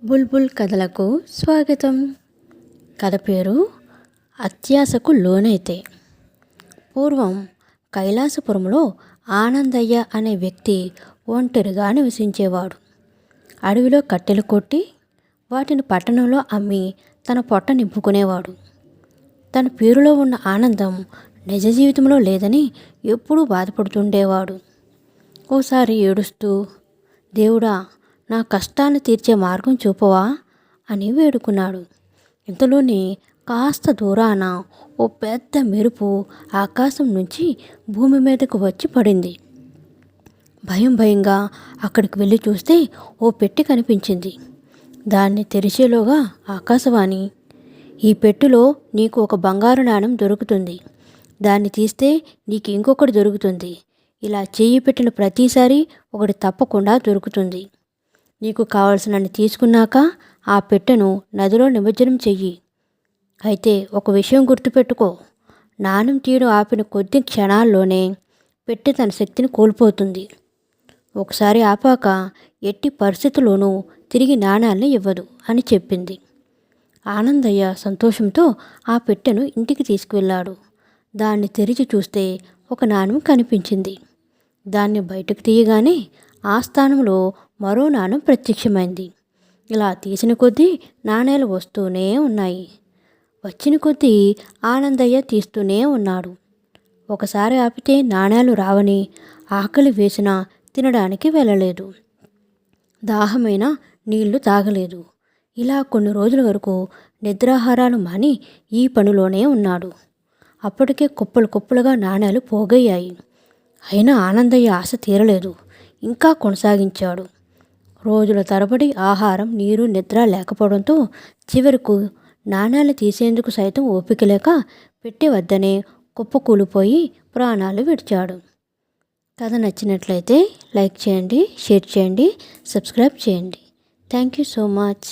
బుల్బుల్ కథలకు స్వాగతం. కథ పేరు అత్యాశకు లోనైతే. పూర్వం కైలాసపురంలో ఆనందయ్య అనే వ్యక్తి ఒంటరిగా నివసించేవాడు. అడవిలో కట్టెలు కొట్టి వాటిని పట్టణంలో అమ్మి తన పొట్ట నింపుకునేవాడు. తన పేరులో ఉన్న ఆనందం నిజ జీవితంలో లేదని ఎప్పుడూ బాధపడుతుండేవాడు. ఓసారి ఏడుస్తూ, దేవుడా, నా కష్టాన్ని తీర్చే మార్గం చూపవా అని వేడుకున్నాడు. ఇంతలోనే కాస్త దూరాన ఓ పెద్ద మెరుపు ఆకాశం నుంచి భూమి మీదకు వచ్చి పడింది. భయంగా అక్కడికి వెళ్ళి చూస్తే ఓ పెట్టి కనిపించింది. దాన్ని తెరిచేలోగా ఆకాశవాణి, ఈ పెట్టెలో నీకు ఒక బంగారు నాణెం దొరుకుతుంది. దాన్ని తీస్తే నీకు ఇంకొకటి దొరుకుతుంది. ఇలా చెయ్యి పెట్టిన ప్రతిసారి ఒకటి తప్పకుండా దొరుకుతుంది. నీకు కావలసినన్ని తీసుకున్నాక ఆ పెట్టెను నదిలో నిమజ్జనం చెయ్యి. అయితే ఒక విషయం గుర్తుపెట్టుకో, నాణెం తీయడం ఆపిన కొద్ది క్షణాల్లోనే పెట్టె తన శక్తిని కోల్పోతుంది. ఒకసారి ఆపాక ఎట్టి పరిస్థితుల్లోనూ తిరిగి నాణ్యాల్ని ఇవ్వదు అని చెప్పింది. ఆనందయ్య సంతోషంతో ఆ పెట్టెను ఇంటికి తీసుకువెళ్ళాడు. దాన్ని తెరిచి చూస్తే ఒక నాణెం కనిపించింది. దాన్ని బయటకు తీయగానే ఆ స్థానంలో మరో నాణెం ప్రత్యక్షమైంది. ఇలా తీసిన కొద్దీ నాణేలు వస్తూనే ఉన్నాయి. వచ్చిన కొద్దీ ఆనందయ్య తీస్తూనే ఉన్నాడు. ఒకసారి ఆపితే నాణేలు రావని, ఆకలి వేసినా తినడానికి వెళ్ళలేదు, దాహమైన నీళ్లు తాగలేదు. ఇలా కొన్ని రోజుల వరకు నిద్రాహారాలు మాని ఈ పనిలోనే ఉన్నాడు. అప్పటికే కుప్పలు కుప్పలుగా నాణేలు పోగయ్యాయి. అయినా ఆనందయ్య ఆశ తీరలేదు. ఇంకా కొనసాగించాడు. రోజుల తరబడి ఆహారం, నీరు, నిద్ర లేకపోవడంతో చివరకు నాణేలు తీసేందుకు సైతం ఓపిక లేక పెట్టె వద్దనే కుప్పకూలిపోయి ప్రాణాలు విడిచాడు. కథ నచ్చినట్లయితే లైక్ చేయండి, షేర్ చేయండి, సబ్స్క్రైబ్ చేయండి. Thank you so much.